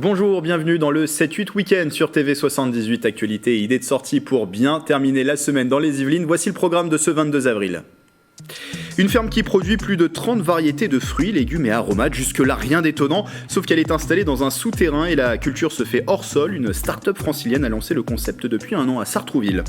bonjour, bienvenue dans le 7-8 Week-end sur TV78 Actualité et idées de sortie pour bien terminer la semaine dans les Yvelines. Voici le programme de ce 22 avril. Une ferme qui produit plus de 30 variétés de fruits, légumes et aromates. Jusque-là, rien d'étonnant, sauf qu'elle est installée dans un souterrain et la culture se fait hors sol. Une start-up francilienne a lancé le concept depuis un an à Sartrouville.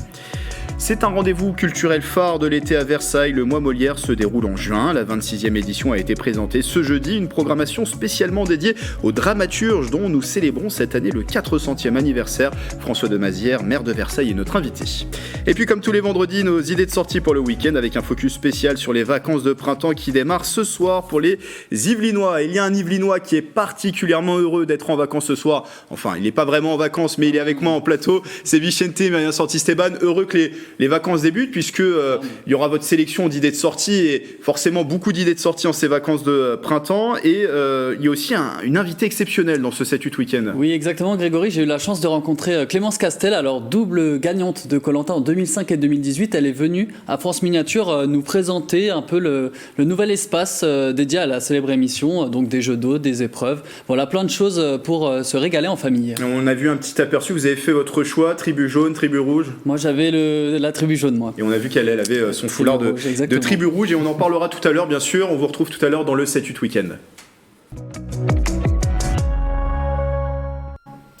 C'est un rendez-vous culturel phare de l'été à Versailles. Le mois Molière se déroule en juin. La 26e édition a été présentée ce jeudi. Une programmation spécialement dédiée aux dramaturges dont nous célébrons cette année le 400e anniversaire. François de Mazières, maire de Versailles, est notre invité. Et puis comme tous les vendredis, nos idées de sortie pour le week-end avec un focus spécial sur les vacances de printemps qui démarrent ce soir pour les Yvelinois. Il y a un Yvelinois qui est particulièrement heureux d'être en vacances ce soir. Enfin, il n'est pas vraiment en vacances, mais il est avec moi en plateau. C'est Vicente Maria Santisteban. Heureux que les vacances débutent puisque il y aura votre sélection d'idées de sortie et forcément beaucoup d'idées de sortie en ces vacances de printemps. Et il y a aussi une invitée exceptionnelle dans ce 7-8 Week-end. Oui, exactement, Grégory. J'ai eu la chance de rencontrer Clémence Castel, alors double gagnante de Koh-Lanta en 2005 et 2018. Elle est venue à France Miniature nous présenter un peu le nouvel espace dédié à la célèbre émission, donc des jeux d'eau, des épreuves, voilà, plein de choses pour se régaler en famille. On a vu un petit aperçu, vous avez fait votre choix, tribu jaune, tribu rouge. Moi j'avais la tribu jaune, moi. Et on a vu qu'elle avait son foulard de tribu rouge et on en parlera tout à l'heure bien sûr, on vous retrouve tout à l'heure dans le 7-8 Week-end.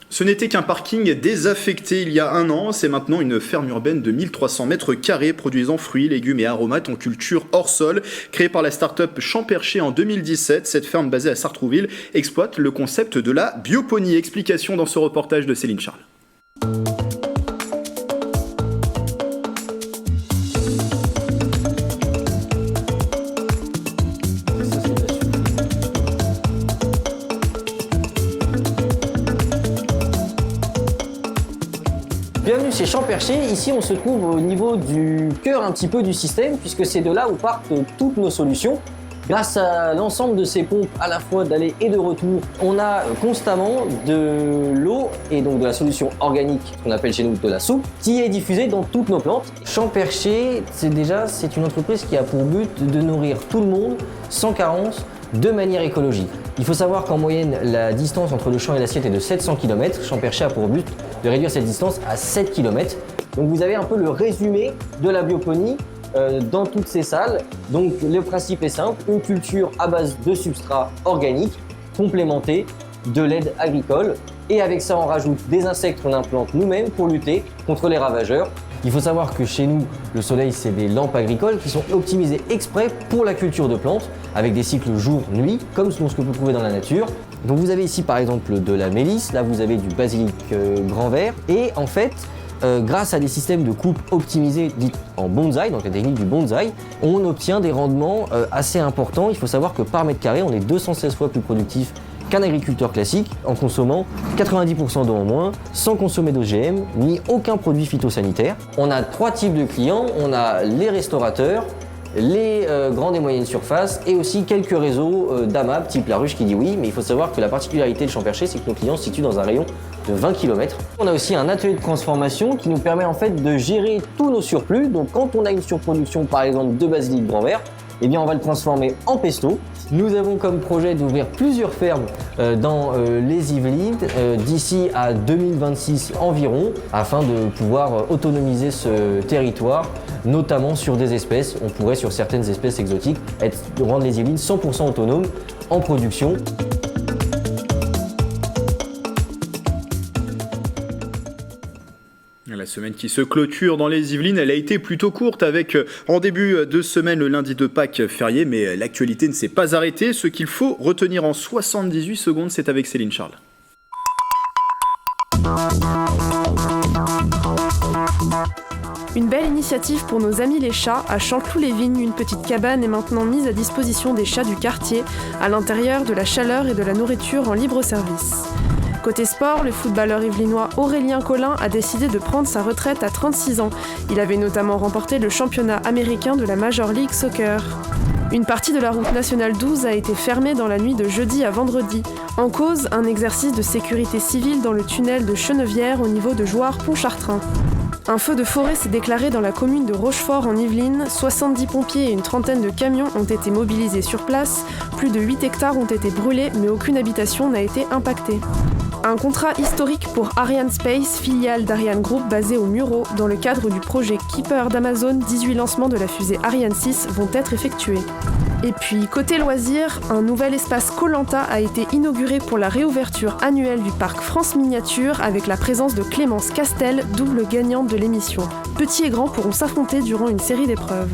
Ce n'était qu'un parking désaffecté il y a un an, c'est maintenant une ferme urbaine de 1300 mètres carrés produisant fruits, légumes et aromates en culture hors sol. Créée par la start-up Champerché en 2017, cette ferme basée à Sartrouville exploite le concept de la bioponie. Explication dans ce reportage de Céline Charles. Bienvenue chez Champerché, ici on se trouve au niveau du cœur un petit peu du système puisque c'est de là où partent toutes nos solutions. Grâce à l'ensemble de ces pompes à la fois d'aller et de retour, on a constamment de l'eau et donc de la solution organique, qu'on appelle chez nous de la soupe, qui est diffusée dans toutes nos plantes. Champerché, c'est une entreprise qui a pour but de nourrir tout le monde sans carence, de manière écologique. Il faut savoir qu'en moyenne, la distance entre le champ et l'assiette est de 700 km. Champerché a pour but de réduire cette distance à 7 km. Donc vous avez un peu le résumé de la bioponie dans toutes ces salles. Donc le principe est simple, une culture à base de substrats organiques complémentés de l'aide agricole. Et avec ça, on rajoute des insectes qu'on implante nous-mêmes pour lutter contre les ravageurs. Il faut savoir que chez nous, le soleil, c'est des lampes agricoles qui sont optimisées exprès pour la culture de plantes, avec des cycles jour-nuit, comme ce que vous trouvez dans la nature. Donc vous avez ici par exemple de la mélisse, là vous avez du basilic grand vert, et en fait, grâce à des systèmes de coupe optimisés dits en bonsaï, donc la technique du bonsaï, on obtient des rendements assez importants. Il faut savoir que par mètre carré, on est 216 fois plus productif qu'un agriculteur classique en consommant 90% d'eau en moins, sans consommer d'OGM ni aucun produit phytosanitaire. On a 3 types de clients, on a les restaurateurs, les grandes et moyennes surfaces et aussi quelques réseaux d'AMAP type La Ruche qui dit oui, mais il faut savoir que la particularité de Champerché, c'est que nos clients se situent dans un rayon de 20 km. On a aussi un atelier de transformation qui nous permet en fait de gérer tous nos surplus. Donc quand on a une surproduction par exemple de basilic grand vert, eh bien on va le transformer en pesto. Nous avons comme projet d'ouvrir plusieurs fermes dans les Yvelines d'ici à 2026 environ, afin de pouvoir autonomiser ce territoire, notamment sur des espèces. On pourrait sur certaines espèces exotiques rendre les Yvelines 100% autonomes en production. La semaine qui se clôture dans les Yvelines, elle a été plutôt courte avec en début de semaine le lundi de Pâques férié, mais l'actualité ne s'est pas arrêtée. Ce qu'il faut retenir en 78 secondes, c'est avec Céline Charles. Une belle initiative pour nos amis les chats. À Chanteloup-les-Vignes, une petite cabane est maintenant mise à disposition des chats du quartier, à l'intérieur de la chaleur et de la nourriture en libre service. Côté sport, le footballeur yvelinois Aurélien Collin a décidé de prendre sa retraite à 36 ans. Il avait notamment remporté le championnat américain de la Major League Soccer. Une partie de la route nationale 12 a été fermée dans la nuit de jeudi à vendredi. En cause, un exercice de sécurité civile dans le tunnel de Chenevière au niveau de Jouarre-Pontchartrain. Un feu de forêt s'est déclaré dans la commune de Rochefort en Yvelines. 70 pompiers et une trentaine de camions ont été mobilisés sur place. Plus de 8 hectares ont été brûlés, mais aucune habitation n'a été impactée. Un contrat historique pour Ariane Space, filiale d'Ariane Group basée au Mureau. Dans le cadre du projet Keeper d'Amazon, 18 lancements de la fusée Ariane 6 vont être effectués. Et puis, côté loisirs, un nouvel espace Koh-Lanta a été inauguré pour la réouverture annuelle du parc France Miniature avec la présence de Clémence Castel, double gagnante de l'émission. Petits et grands pourront s'affronter durant une série d'épreuves.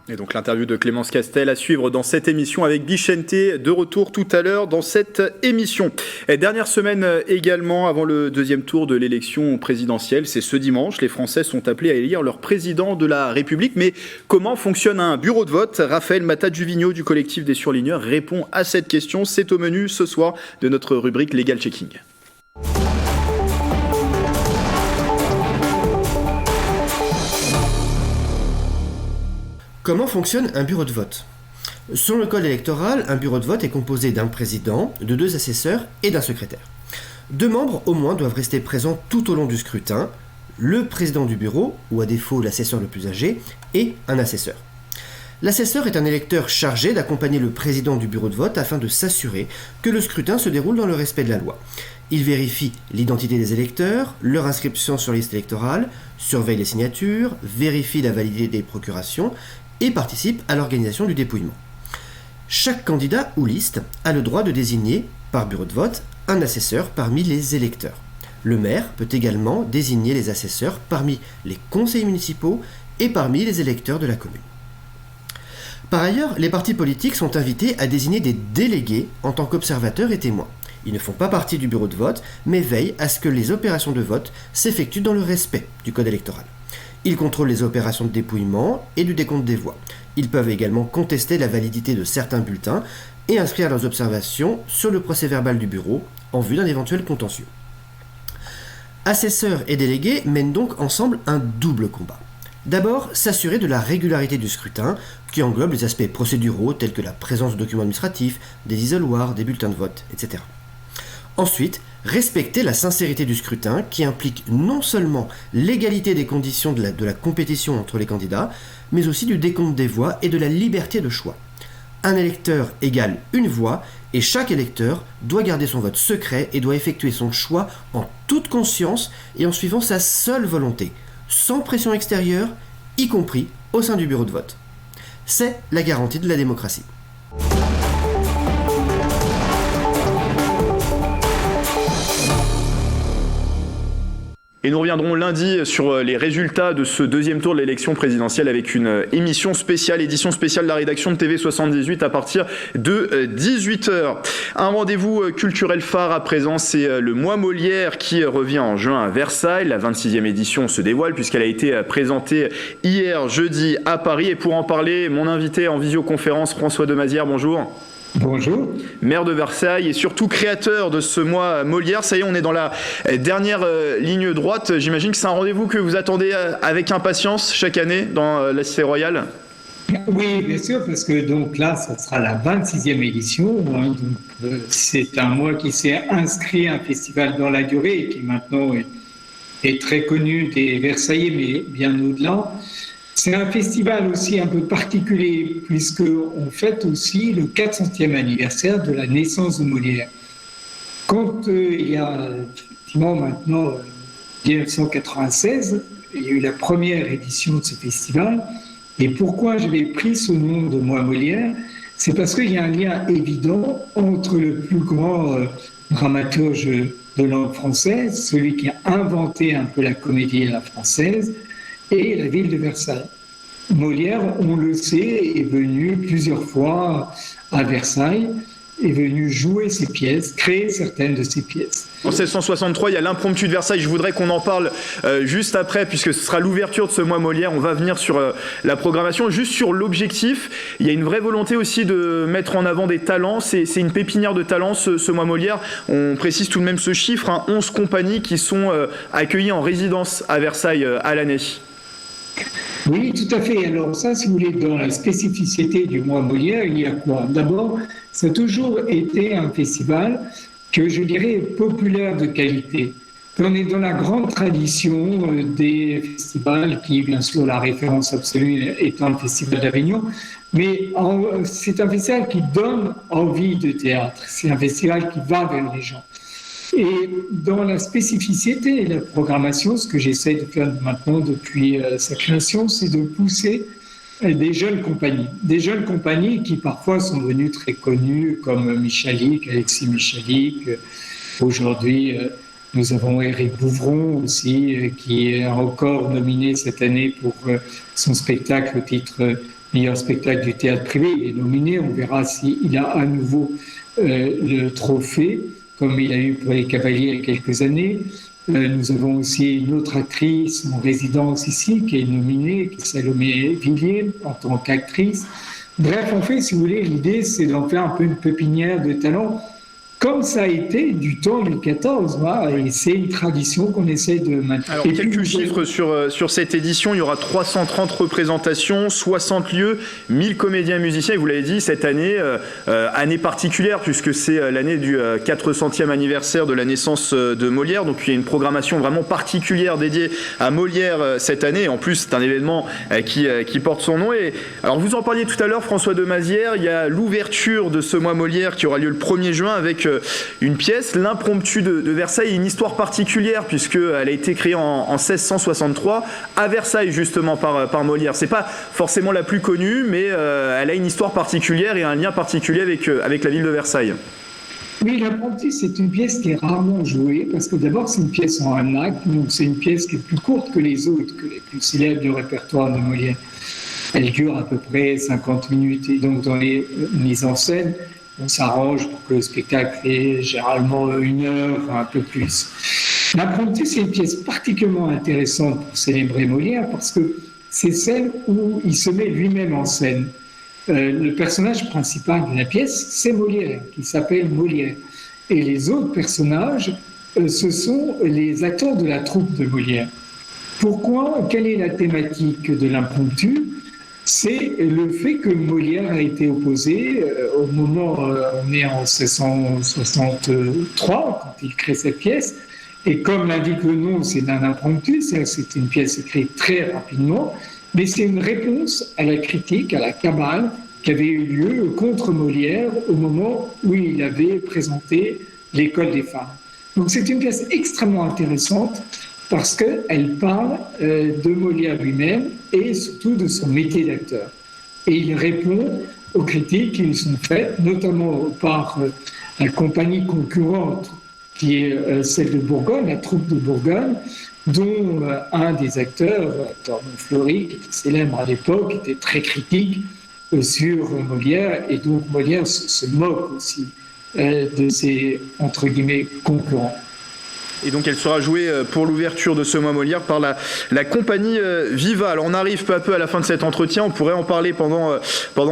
Et donc l'interview de Clémence Castel à suivre dans cette émission avec Bichente, de retour tout à l'heure dans cette émission. Et dernière semaine également avant le deuxième tour de l'élection présidentielle, c'est ce dimanche, les Français sont appelés à élire leur président de la République. Mais comment fonctionne un bureau de vote ? Raphaël Matat-Juvigno du collectif des surligneurs répond à cette question. C'est au menu ce soir de notre rubrique Legal Checking. Comment fonctionne un bureau de vote ? Selon le code électoral, un bureau de vote est composé d'un président, de 2 assesseurs et d'un secrétaire. 2 membres au moins doivent rester présents tout au long du scrutin, le président du bureau, ou à défaut l'assesseur le plus âgé, et un assesseur. L'assesseur est un électeur chargé d'accompagner le président du bureau de vote afin de s'assurer que le scrutin se déroule dans le respect de la loi. Il vérifie l'identité des électeurs, leur inscription sur liste électorale, surveille les signatures, vérifie la validité des procurations, et participe à l'organisation du dépouillement. Chaque candidat ou liste a le droit de désigner, par bureau de vote, un assesseur parmi les électeurs. Le maire peut également désigner les assesseurs parmi les conseillers municipaux et parmi les électeurs de la commune. Par ailleurs, les partis politiques sont invités à désigner des délégués en tant qu'observateurs et témoins. Ils ne font pas partie du bureau de vote, mais veillent à ce que les opérations de vote s'effectuent dans le respect du code électoral. Ils contrôlent les opérations de dépouillement et du décompte des voix. Ils peuvent également contester la validité de certains bulletins et inscrire leurs observations sur le procès-verbal du bureau en vue d'un éventuel contentieux. Assesseurs et délégués mènent donc ensemble un double combat. D'abord, s'assurer de la régularité du scrutin, qui englobe les aspects procéduraux tels que la présence de documents administratifs, des isoloirs, des bulletins de vote, etc. Ensuite, respecter la sincérité du scrutin qui implique non seulement l'égalité des conditions de la compétition entre les candidats, mais aussi du décompte des voix et de la liberté de choix. Un électeur égale une voix et chaque électeur doit garder son vote secret et doit effectuer son choix en toute conscience et en suivant sa seule volonté, sans pression extérieure, y compris au sein du bureau de vote. C'est la garantie de la démocratie. Et nous reviendrons lundi sur les résultats de ce deuxième tour de l'élection présidentielle avec une édition spéciale de la rédaction de TV78 à partir de 18h. Un rendez-vous culturel phare à présent, c'est le Mois Molière qui revient en juin à Versailles. La 26e édition se dévoile puisqu'elle a été présentée hier jeudi à Paris. Et pour en parler, mon invité en visioconférence, François Demazière, bonjour. Bonjour. Maire de Versailles et surtout créateur de ce mois Molière. Ça y est, on est dans la dernière ligne droite. J'imagine que c'est un rendez-vous que vous attendez avec impatience chaque année dans la Cité Royale. Oui, bien sûr, parce que donc là, ça sera la 26e édition. Hein, donc, c'est un mois qui s'est inscrit à un festival dans la durée et qui maintenant est très connu des Versaillais, mais bien au-delà. C'est un festival aussi un peu particulier puisqu'on fête aussi le 400e anniversaire de la naissance de Molière. Quand il y a effectivement maintenant 1996, il y a eu la première édition de ce festival. Et pourquoi j'avais pris ce nom de Mois Molière ? C'est parce qu'il y a un lien évident entre le plus grand dramaturge de langue française, celui qui a inventé un peu la comédie à la française, et la ville de Versailles. Molière, on le sait, est venu plusieurs fois à Versailles, est venu jouer ses pièces, créer certaines de ses pièces. En 1663, il y a l'impromptu de Versailles. Je voudrais qu'on en parle juste après, puisque ce sera l'ouverture de ce mois Molière. On va venir sur la programmation. Juste sur l'objectif, il y a une vraie volonté aussi de mettre en avant des talents. C'est une pépinière de talents, ce mois Molière. On précise tout de même ce chiffre, 11 compagnies qui sont accueillies en résidence à Versailles à l'année. Oui, tout à fait. Alors ça, si vous voulez, dans la spécificité du mois Molière, il y a quoi ? D'abord, ça a toujours été un festival que je dirais populaire de qualité. On est dans la grande tradition des festivals qui, bien sûr, la référence absolue étant le Festival d'Avignon, mais c'est un festival qui donne envie de théâtre, c'est un festival qui va vers les gens. Et dans la spécificité et la programmation, ce que j'essaie de faire maintenant depuis sa création, c'est de pousser des jeunes compagnies qui parfois sont devenues très connues, comme Michalik, Alexis Michalik. Aujourd'hui, nous avons Éric Bouvron aussi, qui est encore nominé cette année pour son spectacle au titre meilleur spectacle du théâtre privé. Il est nominé, on verra s'il a à nouveau le trophée, comme il a eu pour les Cavaliers il y a quelques années. Nous avons aussi une autre actrice en résidence ici qui est nominée, qui est Salomé Villiers, en tant qu'actrice. Bref, en fait, si vous voulez, l'idée, c'est d'en faire un peu une pépinière de talents, comme ça a été du temps du 14, voilà, et c'est une tradition qu'on essaie de maintenir. Alors, quelques chiffres sur cette édition, il y aura 330 représentations, 60 lieux, 1000 comédiens et musiciens, et vous l'avez dit, cette année, année particulière, puisque c'est l'année du 400e anniversaire de la naissance de Molière, donc il y a une programmation vraiment particulière dédiée à Molière cette année, et en plus c'est un événement qui porte son nom. Et alors vous en parliez tout à l'heure, François de Mazières, il y a l'ouverture de ce mois Molière qui aura lieu le 1er juin avec une pièce, l'Impromptu de Versailles, une histoire particulière puisqu'elle a été créée en 1663 à Versailles justement par Molière. C'est pas forcément la plus connue, mais elle a une histoire particulière et un lien particulier avec la ville de Versailles. Oui, l'Apprenti, c'est une pièce qui est rarement jouée parce que d'abord c'est une pièce en un acte, donc c'est une pièce qui est plus courte que les autres, que les plus célèbres du répertoire de Molière. Elle dure à peu près 50 minutes et donc dans les mises en scène, on s'arrange pour que le spectacle ait généralement 1 heure, un peu plus. L'Apprenti, c'est une pièce particulièrement intéressante pour célébrer Molière parce que c'est celle où il se met lui-même en scène. Le personnage principal de la pièce, c'est Molière, qui s'appelle Molière. Et les autres personnages, ce sont les acteurs de la troupe de Molière. Pourquoi ? Quelle est la thématique de l'Impromptu ? C'est le fait que Molière a été opposé au moment, on est en 1663, quand il crée cette pièce, et comme l'indique le nom, c'est un impromptu, c'est une pièce écrite très rapidement, mais c'est une réponse à la critique, à la cabale qui avait eu lieu contre Molière au moment où il avait présenté l'École des femmes. Donc c'est une pièce extrêmement intéressante parce qu'elle parle de Molière lui-même et surtout de son métier d'acteur. Et il répond aux critiques qui lui sont faites, notamment par la compagnie concurrente qui est celle de Bourgogne, la troupe de Bourgogne, dont un des acteurs, Tornon Fleury, qui était célèbre à l'époque, était très critique sur Molière, et donc Molière se moque aussi de ses, entre guillemets, concurrents. Et donc elle sera jouée pour l'ouverture de ce mois Molière par la compagnie Viva. Alors on arrive peu à peu à la fin de cet entretien, on pourrait en parler pendant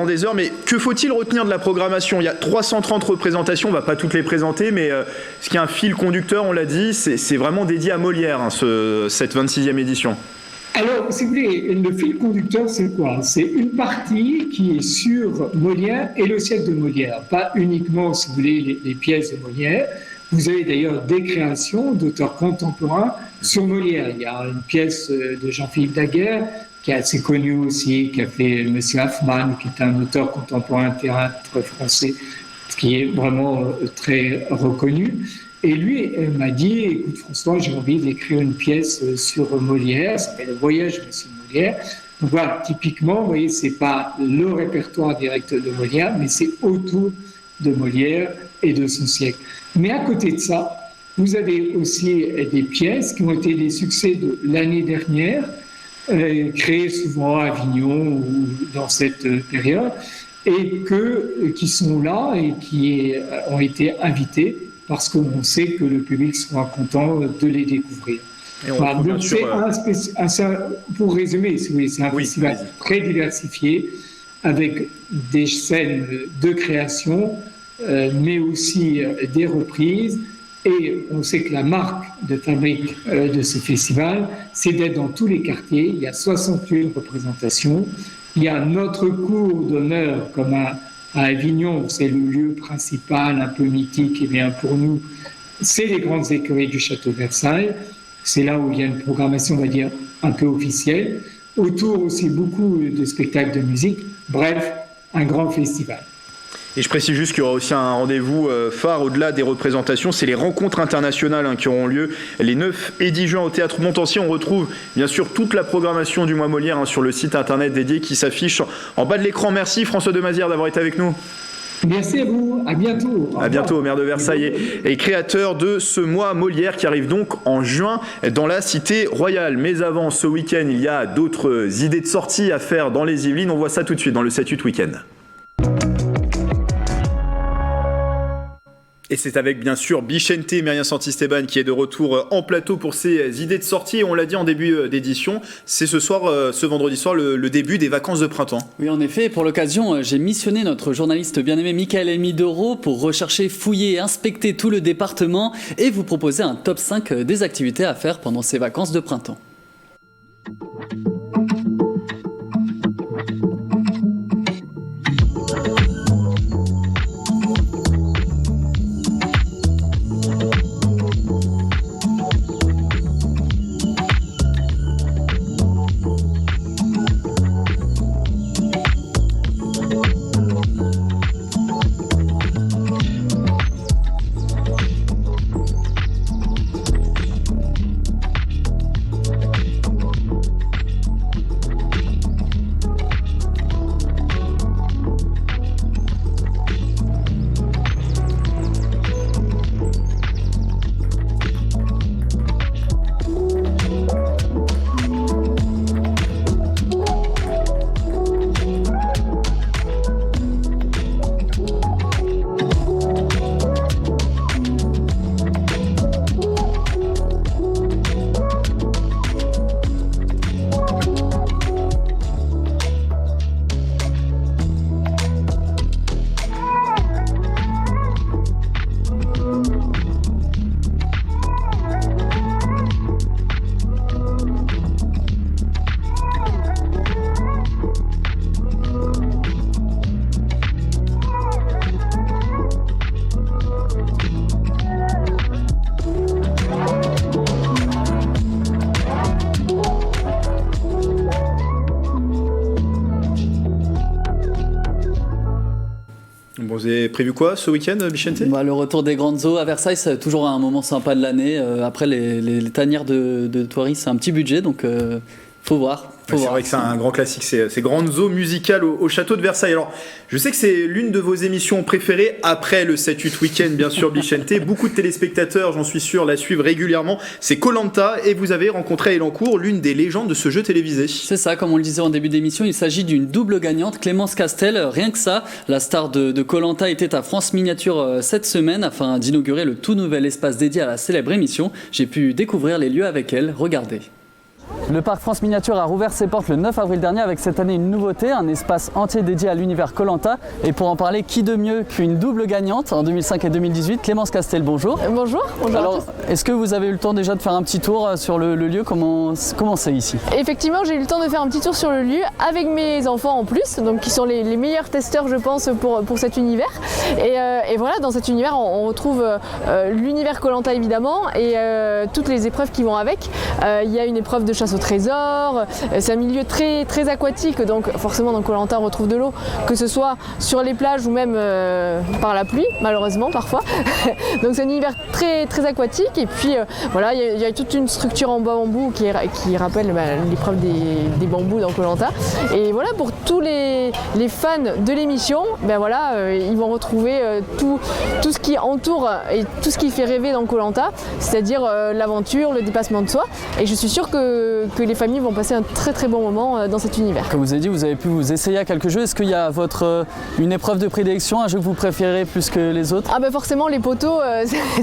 des heures, mais que faut-il retenir de la programmation ? Il y a 330 représentations, on ne va pas toutes les présenter, mais ce qui est un fil conducteur, on l'a dit, c'est vraiment dédié à Molière, hein, cette 26e édition. Alors, si vous voulez, le fil conducteur, c'est quoi ? C'est une partie qui est sur Molière et le siècle de Molière, pas uniquement, si vous voulez, les pièces de Molière. Vous avez d'ailleurs des créations d'auteurs contemporains sur Molière. Il y a une pièce de Jean-Philippe Daguerre, qui est assez connu aussi, qui a fait Monsieur Hoffmann, qui est un auteur contemporain théâtre français, qui est vraiment très reconnu. Et lui m'a dit, écoute François, j'ai envie d'écrire une pièce sur Molière, ça s'appelle Le Voyage de Monsieur Molière. Donc voilà, typiquement, vous voyez, c'est pas le répertoire direct de Molière, mais c'est autour de Molière et de son siècle. Mais à côté de ça, vous avez aussi des pièces qui ont été des succès de l'année dernière, créées souvent à Avignon ou dans cette période, et qui sont là et qui ont été invitées parce qu'on sait que le public sera content de les découvrir. Voilà, donc pour résumer, c'est un festival très diversifié, avec des scènes de création, mais aussi des reprises. Et on sait que la marque de fabrique de ce festival, c'est d'être dans tous les quartiers. Il y a 68 représentations. Il y a notre cours d'honneur, comme à Avignon, c'est le lieu principal, un peu mythique, et bien pour nous, c'est les grandes écuries du château de Versailles. C'est là où il y a une programmation, on va dire, un peu officielle. Autour aussi beaucoup de spectacles de musique. Bref, un grand festival. Et je précise juste qu'il y aura aussi un rendez-vous phare au-delà des représentations, c'est les rencontres internationales qui auront lieu les 9 et 10 juin au Théâtre Montansier. On retrouve bien sûr toute la programmation du mois Molière sur le site internet dédié qui s'affiche en bas de l'écran. Merci François Demazière d'avoir été avec nous. Merci à vous, à bientôt. À bientôt, maire de Versailles et créateur de ce mois Molière qui arrive donc en juin dans la Cité Royale. Mais avant ce week-end, il y a d'autres idées de sortie à faire dans les Yvelines. On voit ça tout de suite dans le 7-8 week-end. Et c'est avec bien sûr Bichente Myriam Santisteban qui est de retour en plateau pour ses idées de sortie. Et on l'a dit en début d'édition, c'est ce soir, ce vendredi soir, le début des vacances de printemps. Oui, en effet, pour l'occasion, j'ai missionné notre journaliste bien-aimé Michael Elmidoro pour rechercher, fouiller et inspecter tout le département et vous proposer un top 5 des activités à faire pendant ces vacances de printemps. Bon, vous avez prévu quoi ce week-end, Bichente ? Le retour des grandes eaux à Versailles, c'est toujours un moment sympa de l'année. Après, les tanières de Thoiry, c'est un petit budget, donc faut voir. C'est vrai que c'est un grand classique, ces grandes eaux musicales au château de Versailles. Alors, je sais que c'est l'une de vos émissions préférées, après le 7-8 week-end, bien sûr, Bichente. Beaucoup de téléspectateurs, j'en suis sûr, la suivent régulièrement. C'est Koh-Lanta, et vous avez rencontré à Elancourt l'une des légendes de ce jeu télévisé. C'est ça, comme on le disait en début d'émission, il s'agit d'une double gagnante, Clémence Castel. Rien que ça, la star de Koh-Lanta était à France Miniature cette semaine afin d'inaugurer le tout nouvel espace dédié à la célèbre émission. J'ai pu découvrir les lieux avec elle. Regardez. Le parc France Miniature a rouvert ses portes le 9 avril dernier avec cette année une nouveauté, un espace entier dédié à l'univers Koh-Lanta. Et pour en parler, qui de mieux qu'une double gagnante en 2005 et 2018, Clémence Castel, bonjour. Bonjour. Alors, est-ce que vous avez eu le temps déjà de faire un petit tour sur le lieu ? Comment c'est ici ? Effectivement, j'ai eu le temps de faire un petit tour sur le lieu avec mes enfants en plus, donc qui sont les meilleurs testeurs, je pense, pour cet univers. Et voilà, dans cet univers, on retrouve l'univers Koh-Lanta évidemment et toutes les épreuves qui vont avec. Il y a une épreuve de chasse au trésor, c'est un milieu très, très aquatique, donc forcément dans Koh-Lanta on retrouve de l'eau, que ce soit sur les plages ou même par la pluie, malheureusement parfois. Donc c'est un univers très, très aquatique et puis voilà, il y a toute une structure en bambou qui rappelle l'épreuve des bambous dans Koh-Lanta. Et voilà, pour tous les fans de l'émission, voilà, ils vont retrouver tout ce qui entoure et tout ce qui fait rêver dans Koh-Lanta, c'est-à-dire l'aventure, le dépassement de soi. Et je suis sûre que les familles vont passer un très très bon moment dans cet univers. Comme vous avez dit, vous avez pu vous essayer à quelques jeux. Est-ce qu'il y a une épreuve de prédilection, un jeu que vous préférez plus que les autres ? Forcément, les poteaux,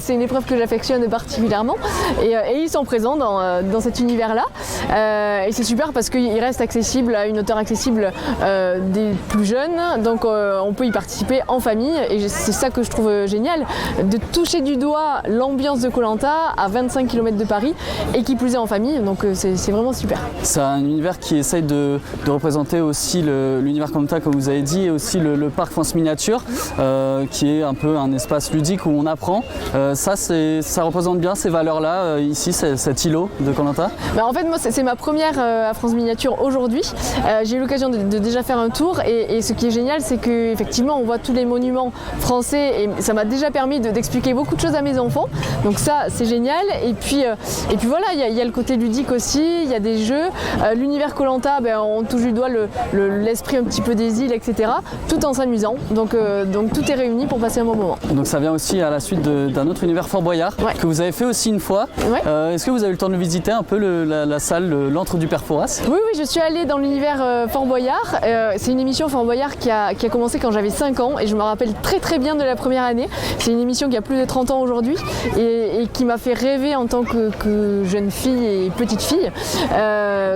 c'est une épreuve que j'affectionne particulièrement. Et ils sont présents dans cet univers-là. Et c'est super parce qu'il reste accessible à une hauteur accessible des plus jeunes. Donc on peut y participer en famille. Et c'est ça que je trouve génial, de toucher du doigt l'ambiance de Koh-Lanta à 25 km de Paris et qui plus est en famille. Donc c'est c'est vraiment super. C'est un univers qui essaye de représenter aussi l'univers Koh-Lanta, comme vous avez dit, et aussi le parc France Miniature, qui est un peu un espace ludique où on apprend. Ça représente bien ces valeurs-là, ici, cet îlot de Koh-Lanta. En fait, moi, c'est ma première à France Miniature aujourd'hui. J'ai eu l'occasion de déjà faire un tour et ce qui est génial, c'est qu'effectivement, on voit tous les monuments français et ça m'a déjà permis d'expliquer beaucoup de choses à mes enfants. Donc ça, c'est génial. Et puis voilà, il y a le côté ludique aussi, il y a des jeux. L'univers Koh-Lanta, on touche du doigt l'esprit un petit peu des îles, etc. Tout en s'amusant. Donc tout est réuni pour passer un bon moment. Donc ça vient aussi à la suite d'un autre univers Fort Boyard, que vous avez fait aussi une fois. Ouais. Est-ce que vous avez eu le temps de visiter un peu la salle, l'antre du Père Fouras? Oui, je suis allée dans l'univers Fort Boyard. C'est une émission Fort Boyard qui a commencé quand j'avais 5 ans et je me rappelle très très bien de la première année. C'est une émission qui a plus de 30 ans aujourd'hui et qui m'a fait rêver en tant que jeune fille et petite fille.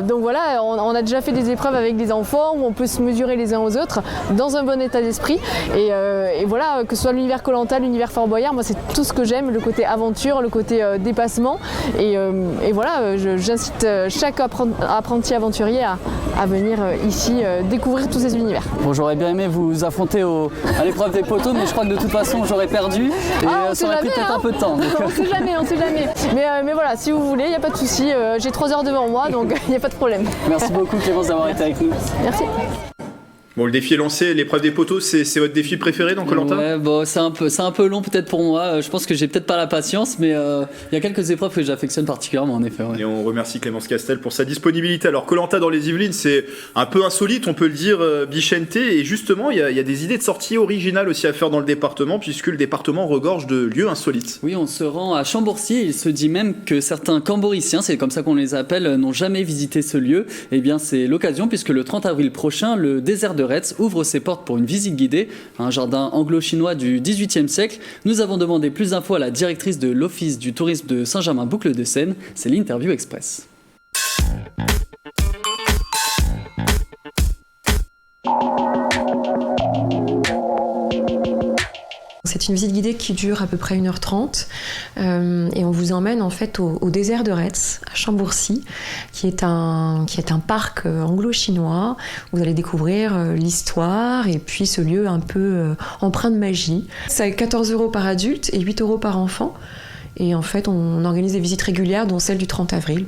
Donc voilà, on a déjà fait des épreuves avec des enfants où on peut se mesurer les uns aux autres dans un bon état d'esprit. Et voilà, que ce soit l'univers Koh-Lanta, l'univers Fort Boyard, moi c'est tout ce que j'aime, le côté aventure, le côté dépassement. Et voilà, j'incite chaque apprenti aventurier à venir ici découvrir tous ces univers. Bon, j'aurais bien aimé vous affronter à l'épreuve des poteaux, mais je crois que de toute façon j'aurais perdu et ça aurait pris peut-être un peu de temps. Donc... On sait jamais. Mais voilà, si vous voulez, il n'y a pas de souci. J'ai 3 heures devant moi, donc il n'y a pas de problème. Merci beaucoup Clémence d'avoir été avec nous. Merci. Bon, le défi est lancé, l'épreuve des poteaux, c'est votre défi préféré dans Koh-Lanta? Ouais, bon, c'est un peu long peut-être pour moi. Je pense que j'ai peut-être pas la patience, mais il y a quelques épreuves que j'affectionne particulièrement en effet. Ouais. Et on remercie Clémence Castel pour sa disponibilité. Alors Koh-Lanta dans les Yvelines, c'est un peu insolite, on peut le dire, Bichente. Et justement, il y a des idées de sortie originales aussi à faire dans le département, puisque le département regorge de lieux insolites. Oui, on se rend à Chambourcy. Il se dit même que certains camboriciens, c'est comme ça qu'on les appelle, n'ont jamais visité ce lieu. Eh bien, c'est l'occasion, puisque le 30 avril prochain, le désert de Retz ouvre ses porte pour une visite guidée, un jardin anglo-chinois du XVIIIe siècle. Nous avons demandé plus d'infos à la directrice de l'Office du tourisme de Saint-Germain-Boucle-de-Seine. C'est l'Interview Express. C'est une visite guidée qui dure à peu près 1h30 et on vous emmène en fait au désert de Retz, à Chambourcy, qui est un parc anglo-chinois où vous allez découvrir l'histoire et puis ce lieu un peu empreint de magie. C'est 14 € par adulte et 8 € par enfant et en fait on organise des visites régulières dont celle du 30 avril.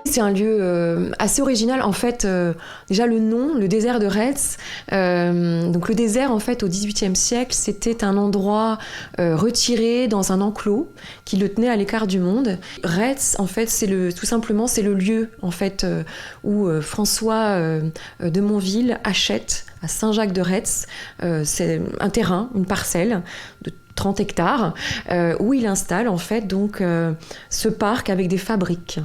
C'est un lieu assez original. En fait, déjà le nom, le désert de Retz. Donc le désert, en fait, au XVIIIe siècle, c'était un endroit retiré dans un enclos qui le tenait à l'écart du monde. Retz, en fait, tout simplement, c'est le lieu, en fait, où François de Monville achète à Saint-Jacques de Retz. C'est un terrain, une parcelle de 30 hectares, où il installe, en fait, donc, ce parc avec des fabriques.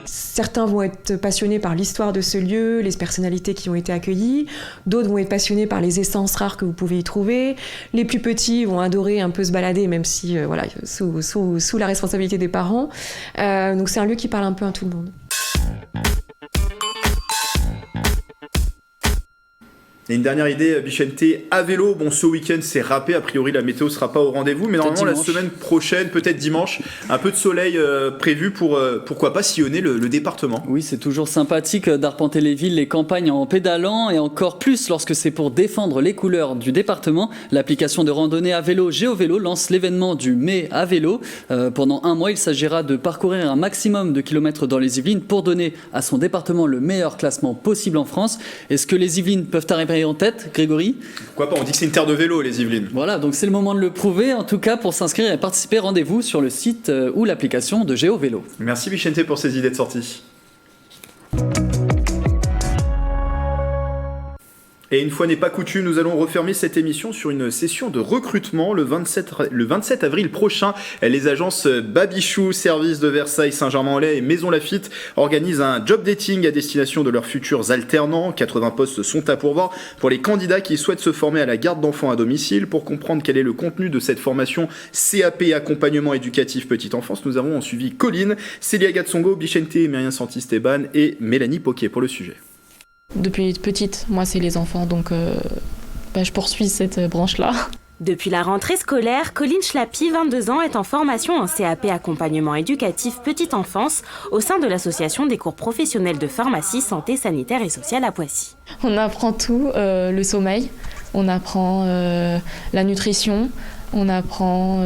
Certains vont être passionnés par l'histoire de ce lieu, les personnalités qui ont été accueillies. D'autres vont être passionnés par les essences rares que vous pouvez y trouver. Les plus petits vont adorer un peu se balader, même si, sous la responsabilité des parents. Donc c'est un lieu qui parle un peu à tout le monde. Et une dernière idée, Bichente, à vélo. Bon, ce week-end, c'est râpé. A priori, la météo sera pas au rendez-vous. Mais normalement, la semaine prochaine, peut-être dimanche, un peu de soleil prévu pour, pourquoi pas, sillonner le département. Oui, c'est toujours sympathique d'arpenter les villes, les campagnes en pédalant. Et encore plus lorsque c'est pour défendre les couleurs du département. L'application de randonnée à vélo GeoVélo lance l'événement du mai à vélo. Pendant un mois, il s'agira de parcourir un maximum de kilomètres dans les Yvelines pour donner à son département le meilleur classement possible en France. Est-ce que les Yvelines peuvent arriver en tête, Grégory? Pourquoi pas, on dit que c'est une terre de vélo, les Yvelines. Voilà, donc c'est le moment de le prouver. En tout cas, pour s'inscrire et participer, rendez-vous sur le site ou l'application de GeoVélo. Merci Bichente pour ces idées de sortie. Et une fois n'est pas coutume, nous allons refermer cette émission sur une session de recrutement le 27 avril prochain. Les agences Babichou, Service de Versailles, Saint-Germain-en-Laye et Maison Lafitte organisent un job dating à destination de leurs futurs alternants. 80 postes sont à pourvoir pour les candidats qui souhaitent se former à la garde d'enfants à domicile. Pour comprendre quel est le contenu de cette formation CAP accompagnement éducatif petite enfance, nous avons suivi Colline, Célia Gatsongo, Bichente, Myriam Santis-Teban et Mélanie Poquet pour le sujet. Depuis petite, moi c'est les enfants, donc je poursuis cette branche-là. Depuis la rentrée scolaire, Colline Schlappi, 22 ans, est en formation en CAP accompagnement éducatif petite enfance au sein de l'association des cours professionnels de pharmacie, santé, sanitaire et sociale à Poissy. On apprend tout, le sommeil, on apprend la nutrition, on apprend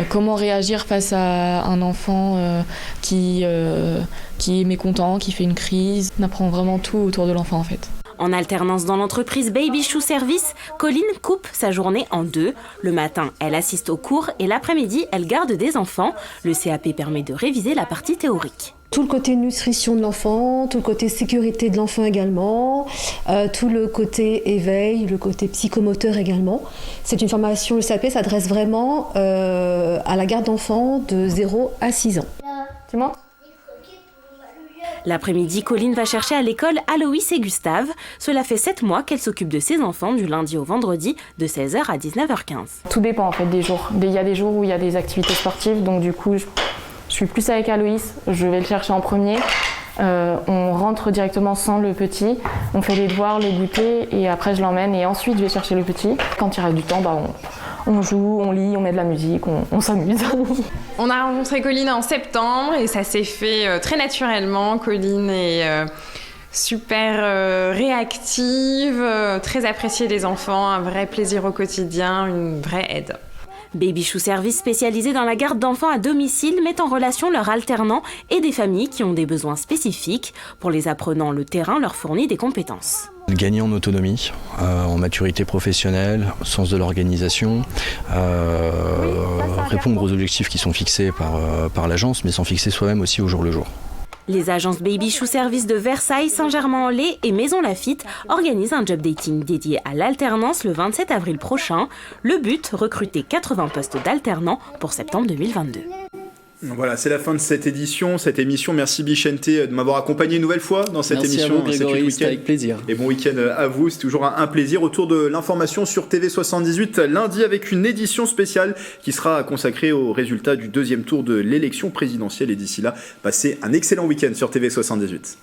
comment réagir face à un enfant qui est mécontent, qui fait une crise. On apprend vraiment tout autour de l'enfant en fait. En alternance dans l'entreprise Baby Shoe Service, Colline coupe sa journée en deux. Le matin, elle assiste aux cours et l'après-midi, elle garde des enfants. Le CAP permet de réviser la partie théorique. Tout le côté nutrition de l'enfant, tout le côté sécurité de l'enfant également, tout le côté éveil, le côté psychomoteur également. C'est une formation, le CAP s'adresse vraiment à la garde d'enfants de 0 à 6 ans. Tu montes ? L'après-midi, Colline va chercher à l'école Aloïs et Gustave. Cela fait 7 mois qu'elle s'occupe de ses enfants du lundi au vendredi de 16h à 19h15. Tout dépend en fait des jours. Il y a des jours où il y a des activités sportives, donc du coup je suis plus avec Aloïs, je vais le chercher en premier. On rentre directement sans le petit, on fait les devoirs, le goûter et après je l'emmène et ensuite je vais chercher le petit. Quand il reste du temps, on joue, on lit, on met de la musique, on s'amuse. On a rencontré Colline en septembre et ça s'est fait très naturellement. Colline est super réactive, très appréciée des enfants, un vrai plaisir au quotidien, une vraie aide. Baby Shoe Service, spécialisé dans la garde d'enfants à domicile, met en relation leurs alternants et des familles qui ont des besoins spécifiques. Pour les apprenants, le terrain leur fournit des compétences. Gagner en autonomie, en maturité professionnelle, sens de l'organisation, répondre aux objectifs qui sont fixés par l'agence, mais s'en fixer soi-même aussi au jour le jour. Les agences Baby Shoe Service de Versailles, Saint-Germain-en-Laye et Maison Lafitte organisent un job dating dédié à l'alternance le 27 avril prochain. Le but, recruter 80 postes d'alternants pour septembre 2022. Voilà, c'est la fin de cette émission. Merci Bichente de m'avoir accompagné une nouvelle fois dans cette émission. Merci à vous Grégory, c'était avec plaisir. Et bon week-end à vous, c'est toujours un plaisir. Autour de l'information sur TV78 lundi avec une édition spéciale qui sera consacrée aux résultats du deuxième tour de l'élection présidentielle. Et d'ici là, passez un excellent week-end sur TV78.